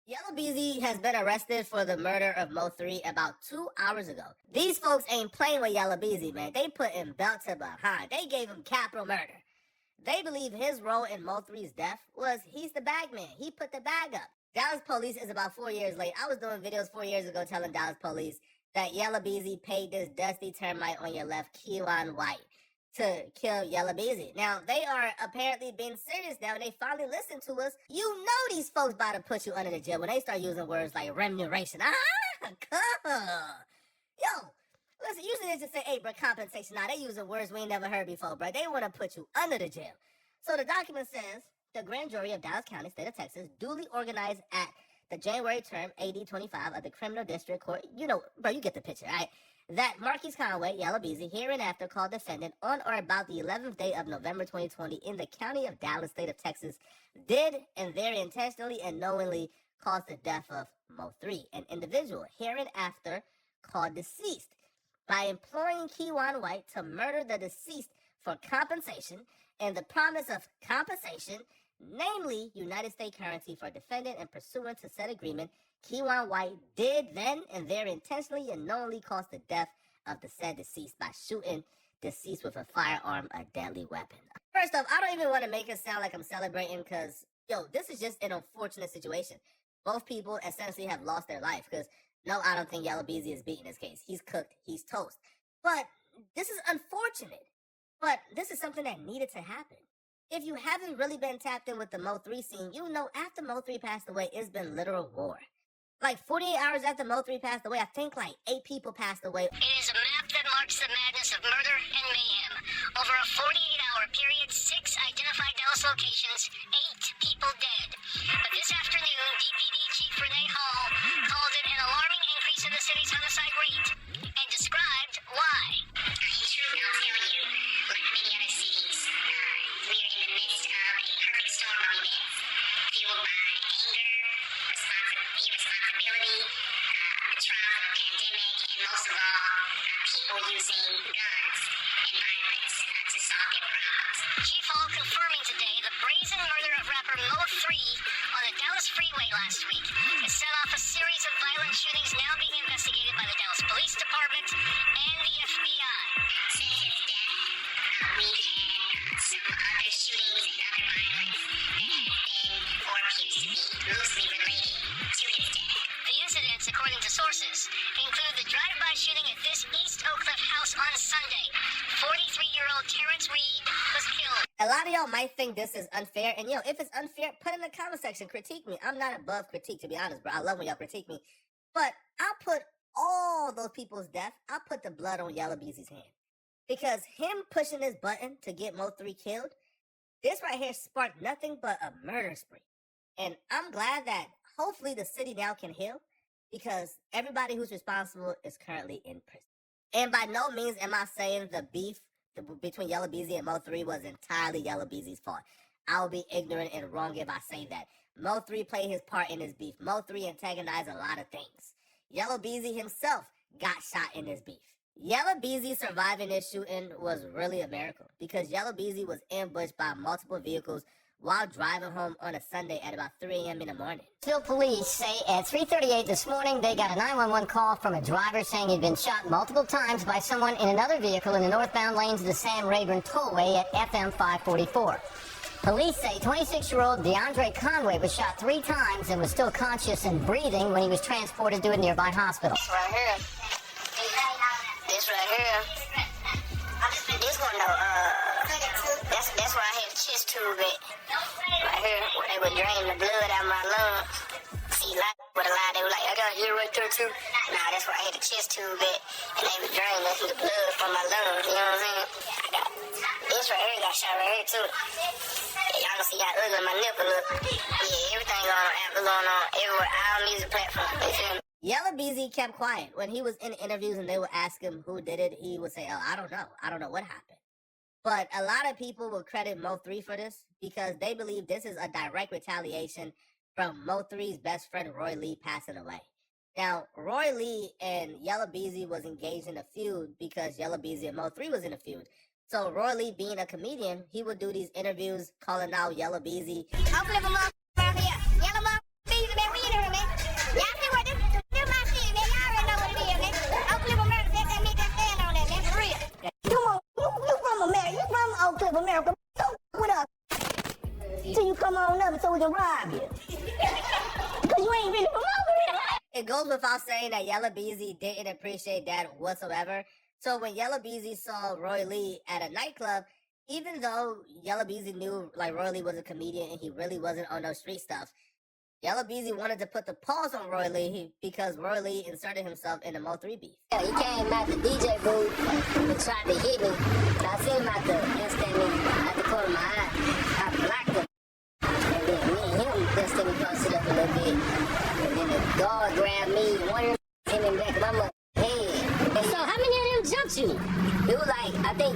Yella Beezy has been arrested for the murder of M03 about 2 hours ago. These folks ain't playing with Yella Beezy, man. They put him belt to behind. They gave him capital murder. They believe his role in M03's death was he's the bag man. He put the bag up. Dallas police is about 4 years late. I was doing videos 4 years ago telling Dallas police that Yella Beezy paid this dusty termite on your left, Kewan White, to kill Yella Beezy. Now, they are apparently being serious now, and they finally listen to us. You know these folks about to put you under the jail when they start using words like remuneration. Come on. Yo, listen, usually they just say, hey, bro, compensation. Now, they using words we ain't never heard before, bro. They want to put you under the jail. So the document says, the grand jury of Dallas County, state of Texas, duly organized at the January term, AD 25 of the Criminal District Court. You know, bro, you get the picture, right? That Marquise Conway, Yella Beezy, hereinafter called defendant on or about the 11th day of November 2020 in the county of Dallas, state of Texas, did and very intentionally and knowingly caused the death of M03, an individual hereinafter called deceased, by employing Kewan White to murder the deceased for compensation and the promise of compensation, namely United States currency for defendant, and pursuant to said agreement, Kewan White did then and there intentionally and knowingly cause the death of the said deceased by shooting deceased with a firearm, a deadly weapon. First off, I don't even want to make it sound like I'm celebrating because, yo, this is just an unfortunate situation. Both people essentially have lost their life because, no, I don't think Yella Beezy is beating his case. He's cooked. He's toast. But this is unfortunate. But this is something that needed to happen. If you haven't really been tapped in with the M03 scene, you know after M03 passed away, it's been literal war. Like 48 hours after M03 passed away, I think like 8 people passed away. It is a map that marks the madness of murder and mayhem. Over a 48-hour period, 6 identified Dallas locations, 8 people dead. But this afternoon, DPD Chief Renee Hall called it an alarming increase in the city's homicide rate and described why. In truth, I'll tell you, like many other cities, we are in the midst of a perfect storm of events, fueled by anger, irresponsibility, the trials of the pandemic, and most of all, people using guns and violence to solve their problems. Chief Hall confirming today the brazen murder of rapper M03 on the Dallas freeway last week has set off a series of violent shootings now being investigated by the Dallas Police Department and the FBI. Since his death, we've had some other shootings and other violence that have been or appears to be loosely related to his death. The incidents, according to sources, include the drive-by shooting at this East Oak Cliff house on Sunday. 43-year-old Terrence Reed was killed. A lot of y'all might think this is unfair, and yo, if it's unfair, put in the comment section, critique me. I'm not above critique, to be honest, bro. I love when y'all critique me. But I'll put all those people's death, I'll put the blood on Yella Beezy's hand. Because him pushing this button to get M03 killed, this right here sparked nothing but a murder spree. And I'm glad that hopefully the city now can heal, because everybody who's responsible is currently in prison. And by no means am I saying the beef between Yella Beezy and M03 was entirely Yella Beezy's fault. I will be ignorant and wrong if I say that. M03 played his part in this beef. M03 antagonized a lot of things. Yella Beezy himself got shot in this beef. Yella Beezy surviving this shooting was really a miracle, because Yella Beezy was ambushed by multiple vehicles while driving home on a Sunday at about 3 a.m. in the morning. Still, police say at 3:38 this morning they got a 911 call from a driver saying he'd been shot multiple times by someone in another vehicle in the northbound lanes of the San Rayburn Tollway at FM 544. Police say 26-year-old DeAndre Conway was shot 3 times and was still conscious and breathing when he was transported to a nearby hospital. This right here. This right here. This one, that's where I had the chest tube at. Right here, where they would drain the blood out of my lungs. See, like, with a lie, they were like, I got it here right there too. Nah, that's where I had the chest tube at, and they would drain the blood from my lungs, you know what I'm saying? I got this right here, got shot right here too. Yeah, y'all can see how ugly my nipple look. Yeah, everything going on everywhere, all music platforms, you feel me? Yella Beezy kept quiet. When he was in interviews and they would ask him who did it, he would say, oh, I don't know. I don't know what happened. But a lot of people will credit M03 for this because they believe this is a direct retaliation from M03's best friend, Roy Lee, passing away. Now, Roy Lee and Yella Beezy was engaged in a feud because Yella Beezy and M03 was in a feud. So Roy Lee, being a comedian, he would do these interviews calling out Yella Beezy. I'll flip him up around here. Yella Beezy, man, we in here, man. was to rob you. Because you ain't really promoting it, right? It goes without saying that Yella Beezy didn't appreciate that whatsoever. So when Yella Beezy saw Roy Lee at a nightclub, even though Yella Beezy knew like Roy Lee was a comedian and he really wasn't on no street stuff, Yella Beezy wanted to put the pause on Roy Lee because Roy Lee inserted himself in the M03 beef. Yeah, he came out the DJ booth and tried to hit me. And I seen him out the instantly at the corner of my eye. I blocked him. And then me and him instantly posted up a little bit. And then the guard grabbed me. One of them hit me back in my mother head. And so how many of them jumped you? It was like, I think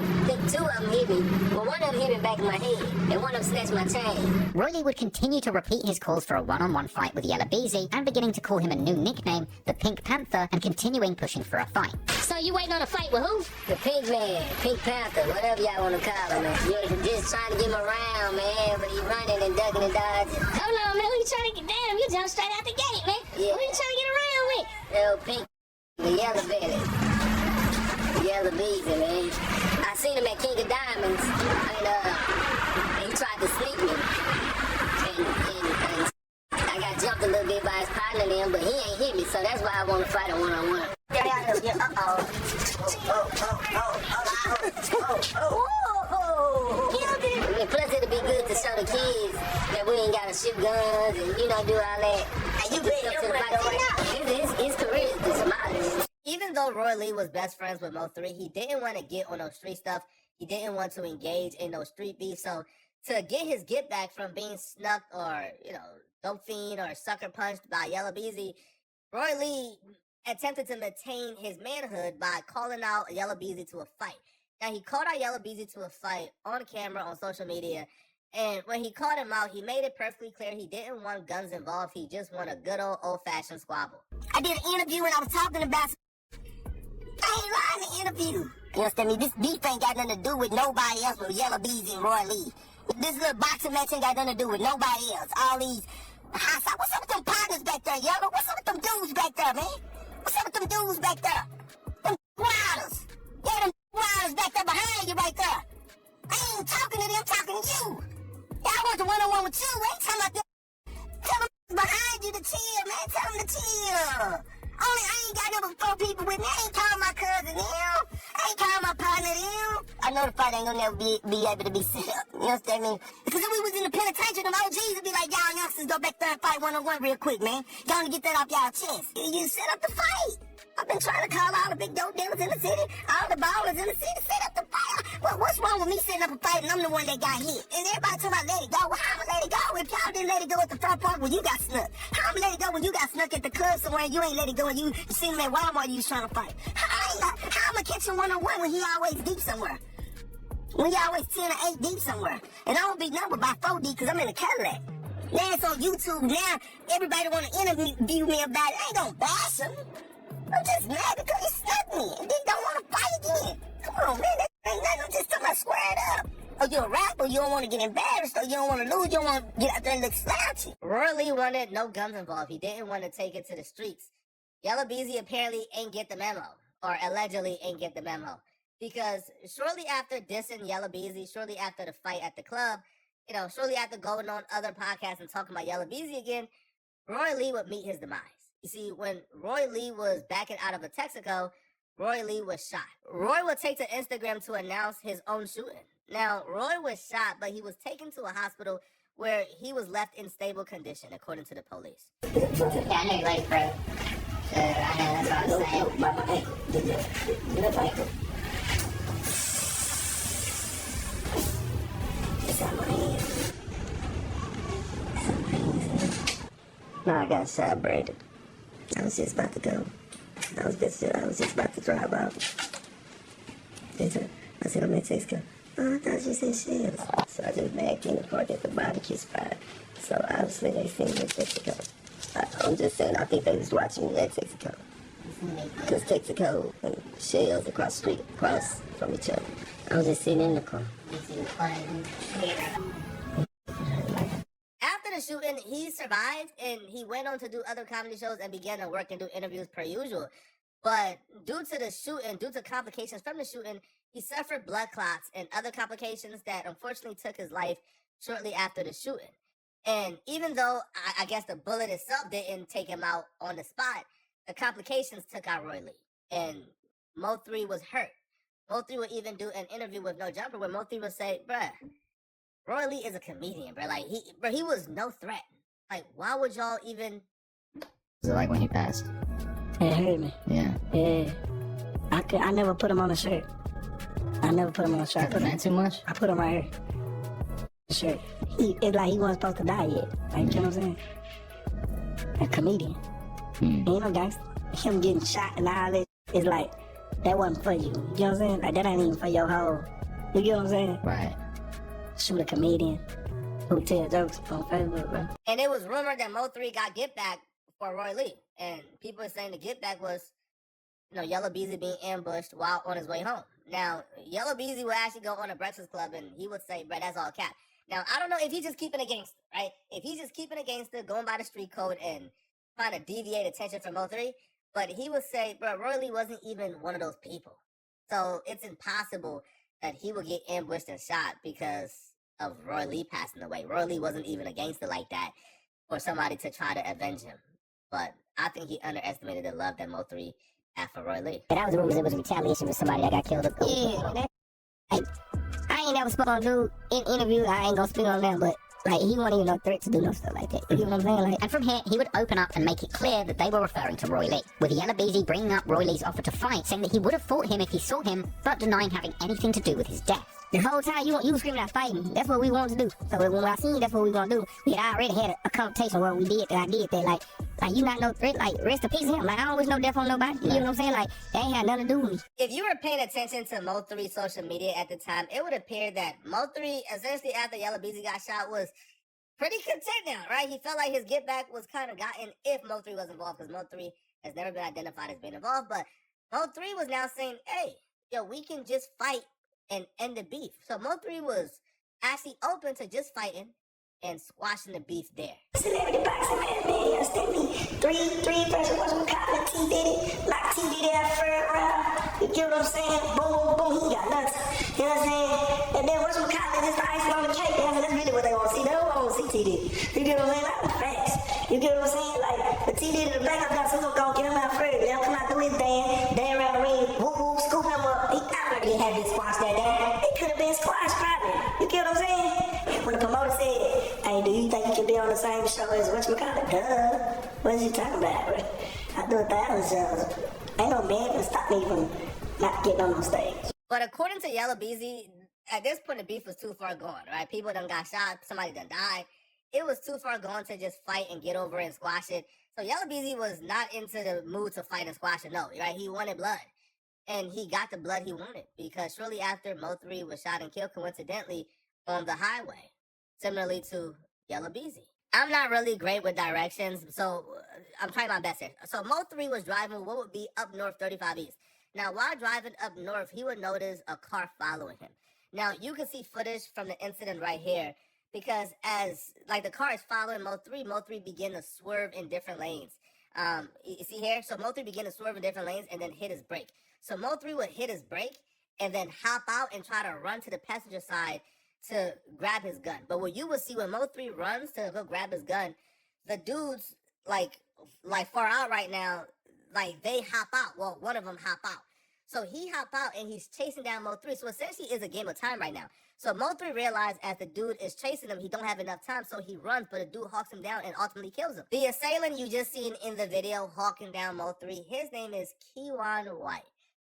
two of them hit me. Well, one of them hit me back in my head. And one of them snatched my chain. Roy Lee would continue to repeat his calls for a one-on-one fight with Yella Beezy and beginning to call him a new nickname, the Pink Panther, and continuing pushing for a fight. So you waiting on a fight with who? The Pink Man, Pink Panther, whatever y'all want to call him. You're just trying to get him around, man, but he running and ducking and dodging. Hold on, man, who you trying to get down? You jumped straight out the gate, man. Yeah. Who you trying to get around with? Little Pink, the Yella Belly. Yella Beezy, man. I seen him at King of Diamonds, and he tried to sneak me. And I got jumped a little bit by his partner then, but he ain't hit me, so that's why I want to fight a one-on-one. And plus, it'll be good to show the kids that we ain't gotta shoot guns and, do all that. And you been up to the fight. His career is demolished. Even though Roy Lee was best friends with M03, he didn't want to get on no street stuff. He didn't want to engage in no street beef. So to get his get back from being snucked or, dope fiend or sucker punched by Yella Beezy, Roy Lee attempted to maintain his manhood by calling out Yella Beezy to a fight. Now, he called out Yella Beezy to a fight on camera, on social media, and when he called him out, he made it perfectly clear he didn't want guns involved. He just wanted a good old-fashioned squabble. I did an interview and I was talking about... I ain't lying in the interview. You understand me? This beef ain't got nothing to do with nobody else but Yella Beezy and Roy Lee. This little boxing match ain't got nothing to do with nobody else. All these... What's up with them partners back there, Yella? What's up with them dudes back there, man? What's up with them dudes back there? Them riders. Yeah, them riders back there behind you right there. I ain't talking to them, I'm talking to you. Yeah, I want the one-on-one with you. I ain't talking about them. Tell them behind you to chill, man. Tell them to chill. Only I ain't got number 4 people with me. I ain't calling my cousin them. I ain't calling my partner them. I know the fight ain't gonna never be able to be set up. You understand me? Because if we was in the penitentiary, them OGs would be like, y'all youngsters go back there and fight one-on-one real quick, man. Y'all get that off y'all chest. You set up the fight. I've been trying to call all the big dope dealers in the city, all the ballers in the city, set up the fight. Well, what's wrong with me setting up a fight and I'm the one that got hit? And everybody talking about let it go. Well, how I'ma let it go if y'all didn't let it go at the front park when you got snuck? How I'ma let it go when you got snuck at the club somewhere and you ain't let it go and you seen him at Walmart and you was trying to fight? How I'ma catch him one-on-one when he always deep somewhere? When he always 10 or 8 deep somewhere? And I don't be number by 4 deep because I'm in a Cadillac. Now it's on YouTube. Now everybody want to interview me about it. I ain't gonna bash him. I'm just mad because he snuck me and then don't want to fight again. Come on, man. That ain't nothing. I'm just talking about squared up. Or you're a rapper, you don't want to get embarrassed, or you don't want to lose, you don't want to get out there and look slouchy. Roy Lee wanted no guns involved. He didn't want to take it to the streets. Yella Beezy apparently ain't get the memo, or allegedly ain't get the memo. Because shortly after dissing Yella Beezy, shortly after the fight at the club, shortly after going on other podcasts and talking about Yella Beezy again, Roy Lee would meet his demise. You see, when Roy Lee was backing out of a Texaco, Roy Lee was shot. Roy would take to Instagram to announce his own shooting. Now, Roy was shot, but he was taken to a hospital where he was left in stable condition, according to the police. Yeah, I know you're late, bro. I know, that's what I was saying. My ankle. Get my ankle. It's on my hand. No, I got shot, Brandon. I was just about to go. I was just about to drive out. I said, I'm in Texaco. Oh, I thought you said Shells. So I just backed in the park at the barbecue spot. So obviously they seen me at Texaco. I'm just saying, I think they was watching me at Texaco. Because Texaco and Shells across the street, across from each other. I was just sitting in the car. After the shooting, he survived and he went on to do other comedy shows and began to work and do interviews per usual. But due to the shooting, due to complications from the shooting, he suffered blood clots and other complications that unfortunately took his life shortly after the shooting. And even though I guess the bullet itself didn't take him out on the spot, the complications took out Roy Lee. And Mo3 was hurt. Mo3 would even do an interview with No Jumper where Mo3 would say, bruh, Roy Lee is a comedian, bro. Like, he was no threat. Like, why would y'all even... Was it like when he passed? It hurt me. Yeah. Yeah. I never put him on a shirt. I never put him on a shirt. That too much? I put him right here. The shirt. It's like he wasn't supposed to die yet. Like, you know what I'm saying? A comedian. He ain't no gangster. Him getting shot and all that, it's like, that wasn't for you. You know what I'm saying? Like, that ain't even for your whole. You get what I'm saying? Right. Shoot a comedian who tell jokes on Facebook, bro. And it was rumored that Mo3 got get back for Roy Lee. And people are saying the get back was, Yella Beezy being ambushed while on his way home. Now, Yella Beezy would actually go on a Breakfast Club and he would say, bro, that's all cap. Now, I don't know if he's just keeping a gangster, right? If he's just keeping a gangster, going by the street code and trying to deviate attention from Mo3, but he would say, bro, Roy Lee wasn't even one of those people. So it's impossible that he would get ambushed and shot because of Roy Lee passing away. Roy Lee wasn't even a gangster like that for somebody to try to avenge him. But I think he underestimated the love that Mo3 had for Roy Lee. And that was rumors it was retaliation for somebody that got killed. Yeah, I ain't never spoke on dude in interview. I ain't gonna speak on that, but like he wasn't even no threat to do no stuff like that. You know what I'm saying? Like, And from here, he would open up and make it clear that they were referring to Roy Lee, with Yella Beezy bringing up Roy Lee's offer to fight, saying that he would have fought him if he saw him, but denying having anything to do with his death. the whole time you was screaming out fighting. That's what we wanted to do. So when I seen that's what we gonna do, we had already had a conversation where we did that. I did that. Like you not no threat. Like rest in peace him. Like I don't wish no death on nobody. You know what I'm saying? Like that ain't had nothing to do with me. If you were paying attention to Mo3's social media at the time, it would appear that Mo3, essentially after Yella Beezy got shot, was pretty content now, right? He felt like his get back was kind of gotten if Mo3 was involved, because Mo3 has never been identified as being involved. But Mo3 was now saying, hey, yo, we can just fight and end the beef. So Mo3 was actually open to just fighting and squashing the beef there. Celebrity boxing man, you understand me? Three versus what's we call it, T Diddy, like T Diddy that third round. You get what I'm saying? Boom, boom, he got nuts. You know what I'm saying? And then what's we call it, just the icing on the cake. That's really what they want to see. They don't want to see T Diddy. You get what I'm saying? Like facts. You get what I'm saying? Like the T Diddy in the back, I got some gonna get him out first. Let him come out do his dance around the ring, whoop whoop, scoop him up. He already had his squash that day. It could have been squash probably. You get what I'm saying? When the promoter said, hey, do you think you can be on the same show as whatchamacallit? Duh. What is you talking about, bro? I do 1,000 shows. Ain't no man can stop me from not getting on stage. But according to Yella Beezy, at this point the beef was too far gone, right? People done got shot, somebody done died. It was too far gone to just fight and get over and squash it. So Yella Beezy was not into the mood to fight and squash it, no, right? He wanted blood. And he got the blood he wanted, because shortly after, Mo3 was shot and killed coincidentally on the highway, similarly to Yella Beezy. I'm not really great with directions, so I'm trying my best here. So Mo3 was driving what would be up north 35 East. Now, while driving up north, he would notice a car following him. Now, you can see footage from the incident right here, because as, like, the car is following Mo3 began to swerve in different lanes. You see here? So Mo3 began to swerve in different lanes and then hit his brake. So Mo3 would hit his brake and then hop out and try to run to the passenger side to grab his gun. But what you will see when Mo3 runs to go grab his gun, the dudes, like far out right now, like, they hop out. Well, one of them hop out. So he hop out and he's chasing down Mo3. So essentially it's a game of time right now. So Mo3 realized as the dude is chasing him, he don't have enough time, so he runs, but the dude hawks him down and ultimately kills him. The assailant you just seen in the video hawking down Mo3, his name is Keywan White.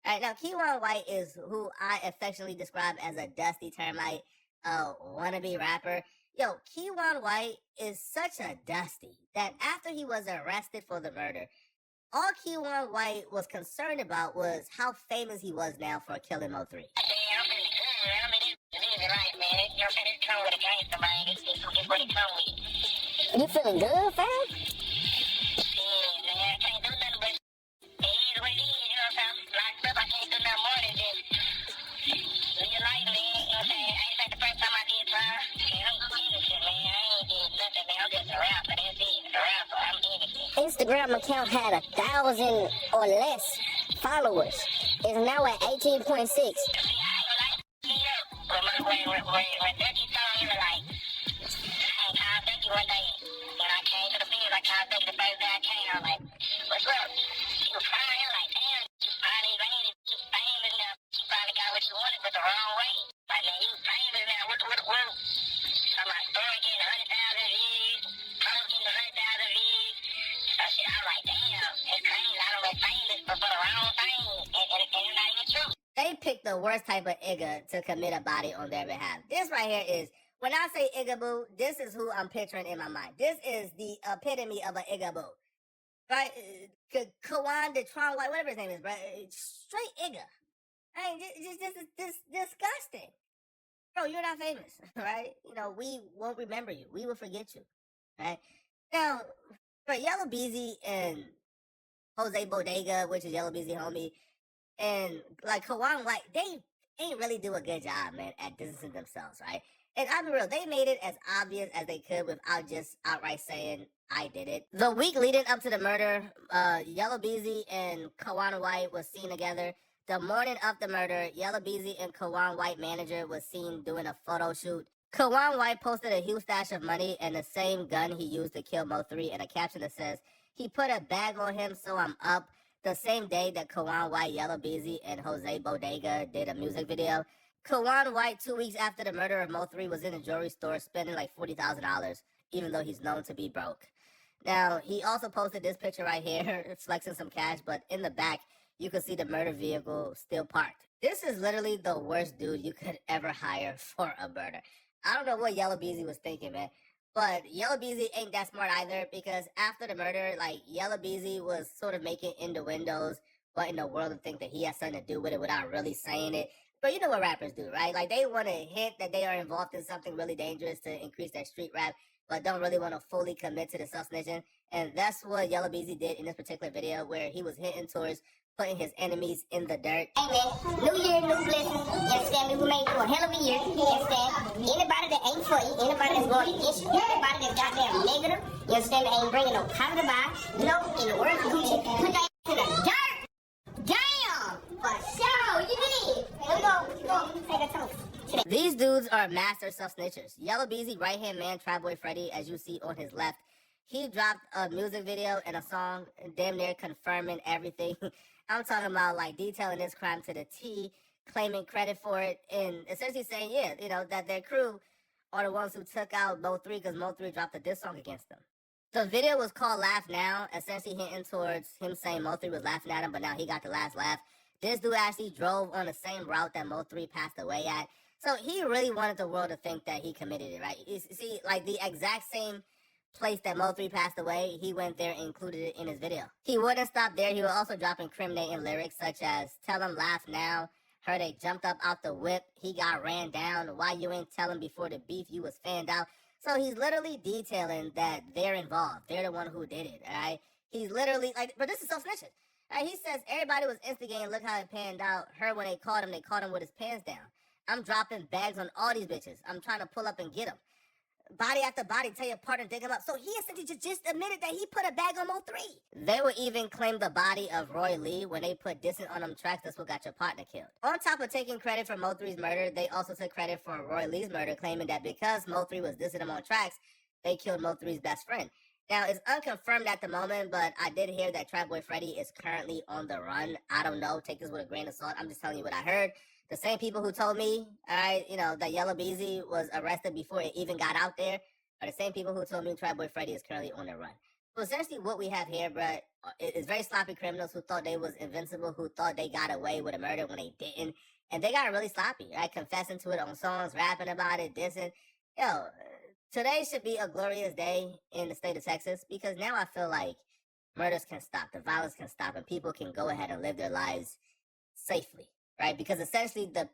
All right, now Keywan White is who I affectionately describe as a dusty termite, wannabe rapper. Yo, Keywan White is such a dusty that after he was arrested for the murder, all Keywan White was concerned about was how famous he was now for killing Mo3. You feeling good, fam? Instagram account had 1,000 or less followers. It's now at 18.6. right back came. I was like, what's up? You fine? I'm like, damn, you finally made it. You famous now. You finally got what you wanted, but the wrong way. Like, man, you famous now. What? So my story getting 100,000 views. Post getting 100,000 views. So shit, I was like, damn, it's crazy. I don't get famous, but for the wrong thing, and it's not even true. They picked the worst type of igga to commit a body on their behalf. This right here is, when I say igaboo, this is who I'm picturing in my mind. This is the epitome of an igaboo. Right? Kawan the Tron White, whatever his name is, bro. Straight igga. I mean, this disgusting. Bro, you're not famous, right? You know, we won't remember you. We will forget you, right? Now, for Yella Beezy and Jose Bodega, which is Yella Beezy homie, and like Kawan White, they ain't really do a good job, man, at distancing themselves, right? And I'll be real, they made it as obvious as they could without just outright saying, I did it. The week leading up to the murder, Yella Beezy and Kawan White was seen together. The morning of the murder, Yella Beezy and Kawan White manager was seen doing a photo shoot. Kawan White posted a huge stash of money and the same gun he used to kill M03 and a caption that says, he put a bag on him, so I'm up. The same day that Kawan White, Yella Beezy, and Jose Bodega did a music video. Kawan White, 2 weeks after the murder of Mo3, was in a jewelry store spending like $40,000, even though he's known to be broke. Now, he also posted this picture right here, flexing some cash, but in the back, you can see the murder vehicle still parked. This is literally the worst dude you could ever hire for a murder. I don't know what Yella Beezy was thinking, man. But Yella Beezy ain't that smart either, because after the murder, like, Yella Beezy was sort of making innuendos, but in the world to think that he has something to do with it without really saying it. But you know what rappers do, right? Like, they want to hint that they are involved in something really dangerous to increase their street rap, but don't really want to fully commit to the self-snitching. And that's what Yella Beezy did in this particular video, where he was hinting towards putting his enemies in the dirt. Hey man, new year, new blessings. You understand me? We made it for a hell of a year. You understand? Anybody that ain't for you, anybody that's going against you, anybody that's goddamn negative, you understand me? Ain't bringing no positive vibe. No, in the words of Gucci, put that to the dirt. Damn! For sure, you did. Let's go take a toast. These dudes are master self-snitchers. Yella Beezy, right-hand man, Boy Freddy, as you see on his left, he dropped a music video and a song damn near confirming everything. I'm talking about, like, detailing this crime to the T, claiming credit for it, and essentially saying, yeah, you know, that their crew are the ones who took out Mo3 because Mo3 dropped a diss song against them. The video was called Laugh Now, essentially hinting towards him saying Mo3 was laughing at him, but now he got the last laugh. This dude actually drove on the same route that Mo3 passed away at. So he really wanted the world to think that he committed it, right? You see, like, the exact same place that Mo3 passed away, he went there and included it in his video. He wouldn't stop there. He would also drop incriminating lyrics such as, tell him laugh now, heard they jumped up out the whip, he got ran down, why you ain't tell him before the beef, you was fanned out. So he's literally detailing that they're involved. They're the one who did it, all right? He's literally, like, but this is self-snitching. Right? He says everybody was instigating, look how it panned out. Her, when they caught him with his pants down. I'm dropping bags on all these bitches. I'm trying to pull up and get them. Body after body, tell your partner dig him up. So he essentially just admitted that he put a bag on Mo3. They would even claim the body of Roy Lee when they put dissing on them tracks. That's what got your partner killed. On top of taking credit for Mo3's murder, they also took credit for Roy Lee's murder, claiming that because Mo3 was dissing him on tracks, they killed Mo3's best friend. Now, it's unconfirmed at the moment, but I did hear that Boy Freddy is currently on the run. I don't know. Take this with a grain of salt. I'm just telling you what I heard. The same people who told me, all right, you know, that Yella Beezy was arrested before it even got out there are the same people who told me Boy Freddy is currently on the run. So essentially what we have here, bruh, is very sloppy criminals who thought they was invincible, who thought they got away with a murder when they didn't. And they got really sloppy, right? Confessing to it on songs, rapping about it, dissing. Yo, today should be a glorious day in the state of Texas because now I feel like murders can stop, the violence can stop, and people can go ahead and live their lives safely, right? Because essentially the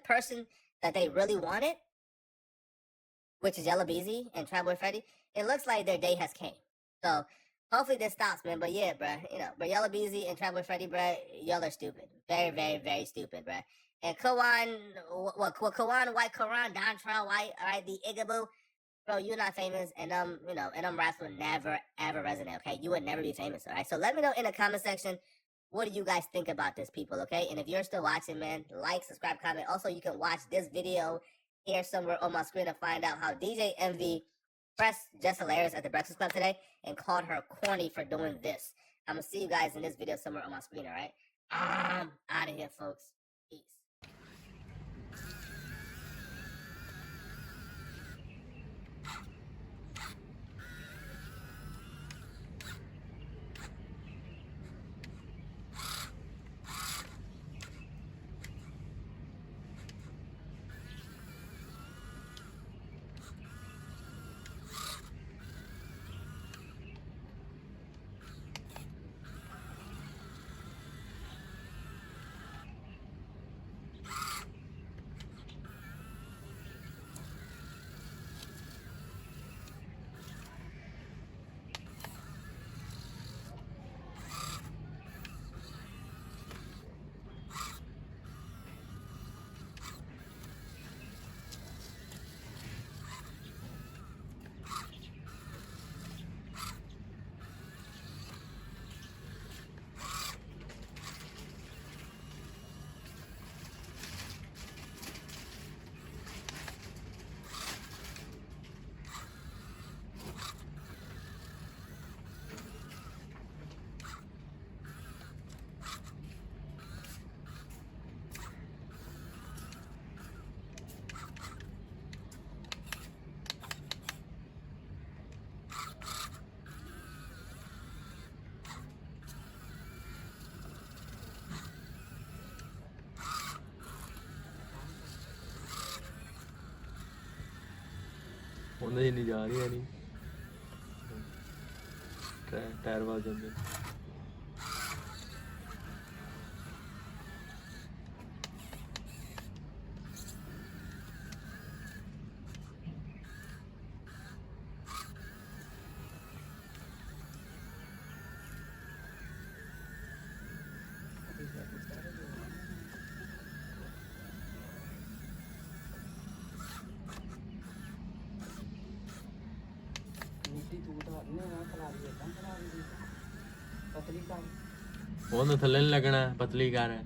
person that they really wanted, which is Yella Beezy and Boy Freddy, it looks like their day has came. So hopefully this stops, man. But yeah, bruh, but Yella Beezy and Boy Freddy, bruh, y'all are stupid. Very, very, very stupid, bruh. And Kawan White, Don Trial White, all right, the Igaboo, bro, you're not famous, and them raps would never, ever resonate, okay? You would never be famous, all right? So let me know in the comment section, what do you guys think about this, people, okay? And if you're still watching, man, like, subscribe, comment. Also, you can watch this video here somewhere on my screen to find out how DJ Envy expressed just hilarious at the Breakfast Club today and called her corny for doing this. I'm gonna see you guys in this video somewhere on my screen, alright? I'm out of here, folks. Peace. ਉਹਨਾਂ ਦੀ ਨਹੀਂ ਜਾ ਰਹੀ ਨਹੀਂ tyre ਵੱਜ ਜਾਂਦੇ ਉਹਨੂੰ ਥੱਲੇ ਨਹੀਂ ਲੱਗਣਾ ਪਤਲੀ ਕਰ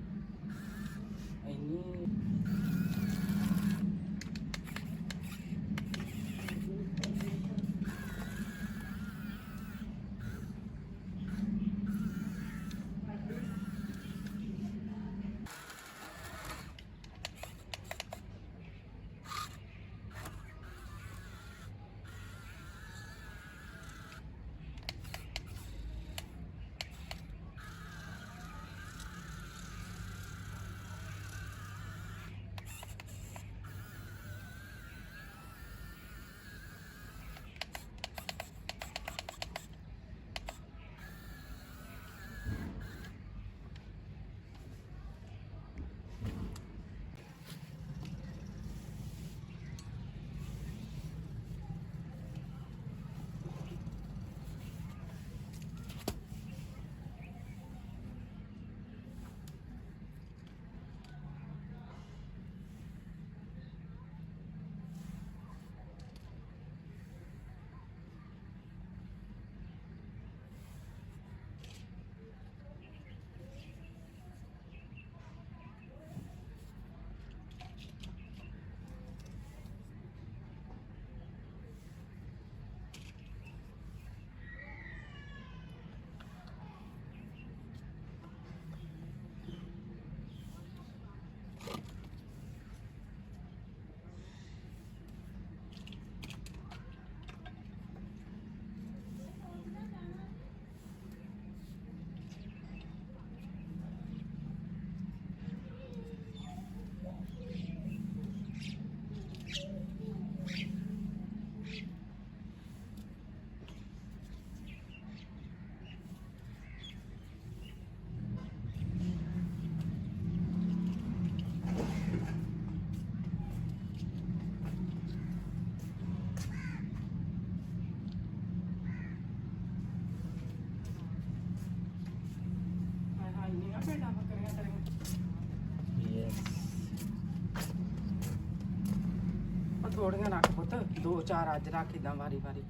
ਥੋੜੀਆਂ ਰੱਖ ਪੁੱਤ 2-4 ਅੱਜ ਰੱਖ ਇਦਾਂ ਵਾਰੀ ਵਾਰੀ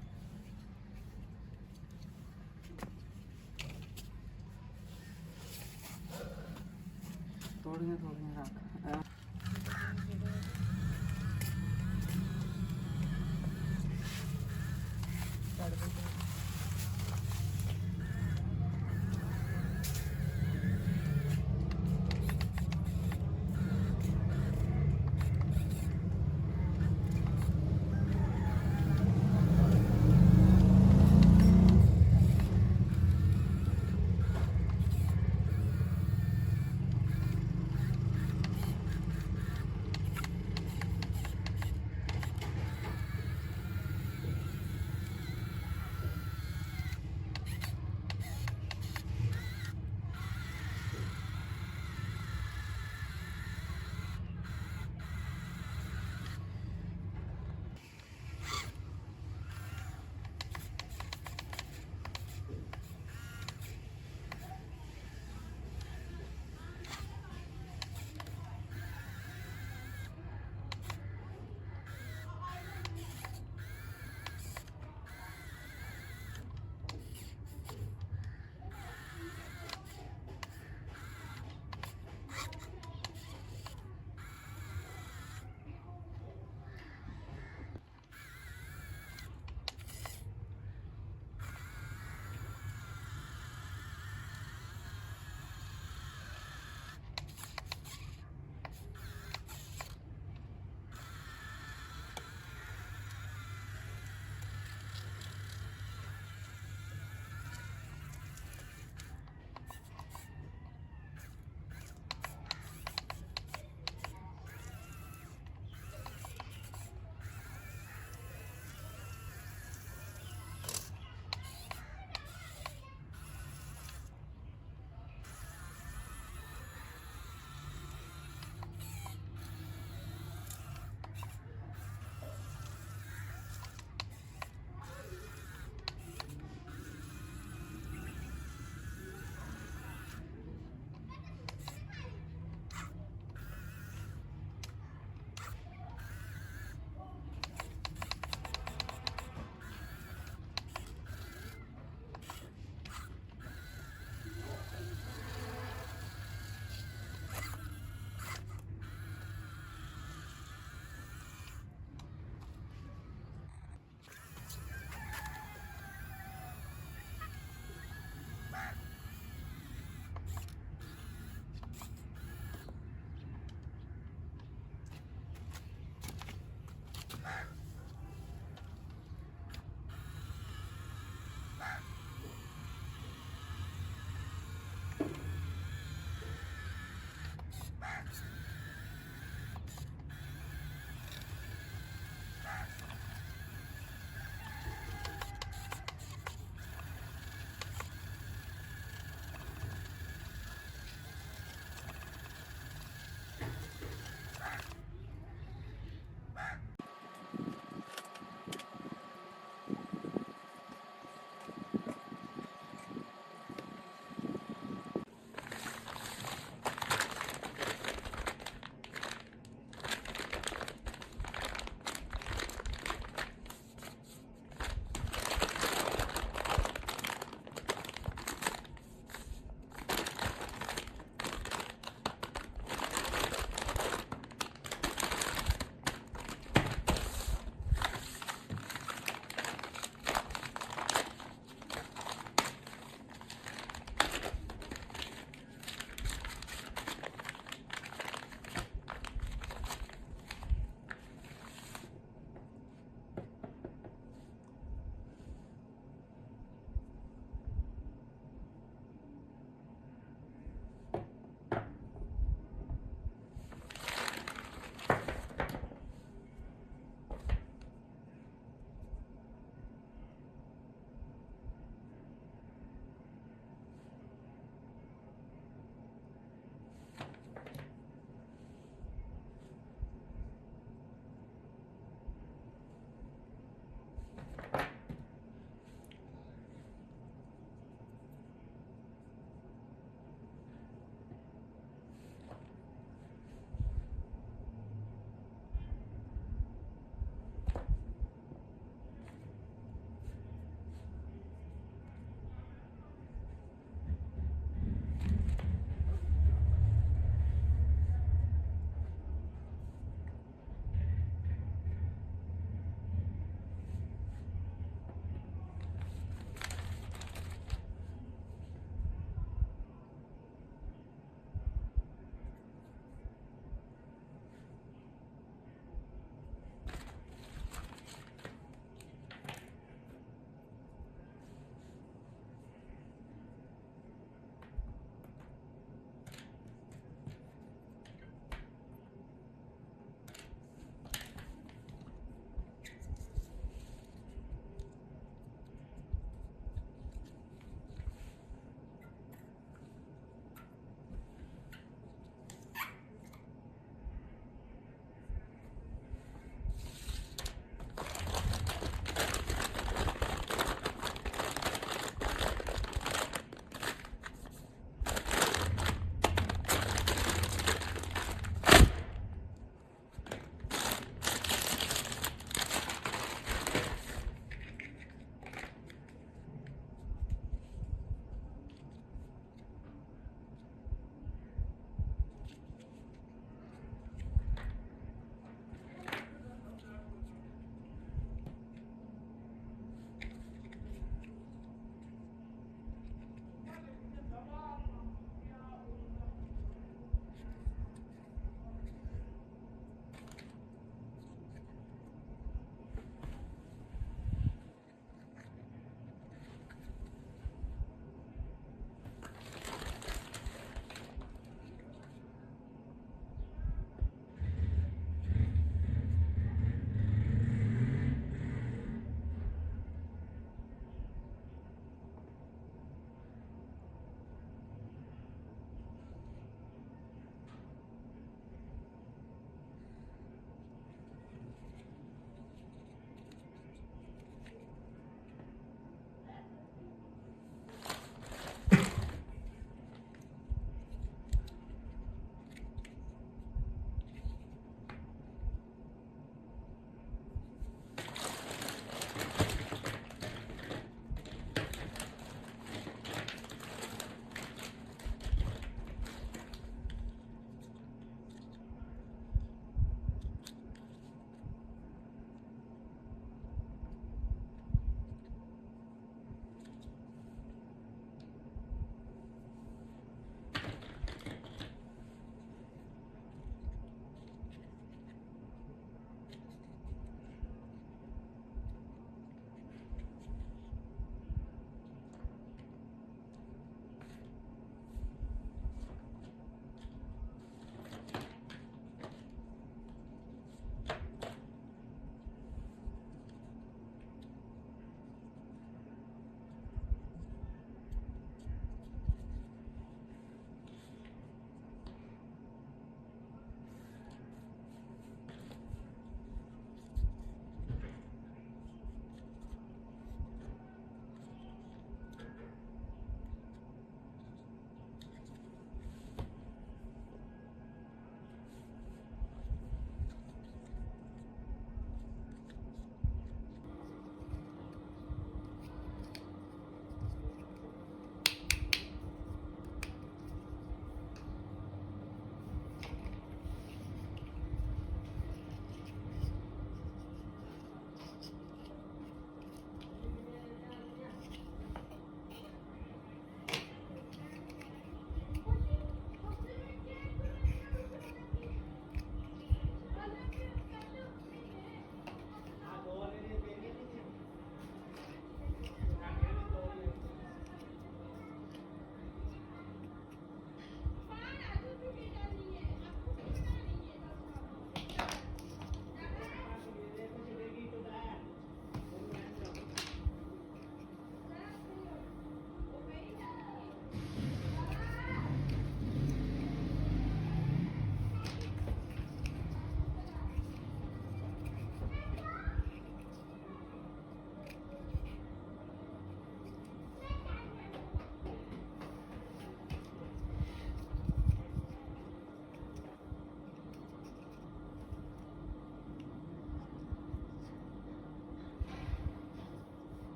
ਥੋੜੀਆਂ ਰੱਖ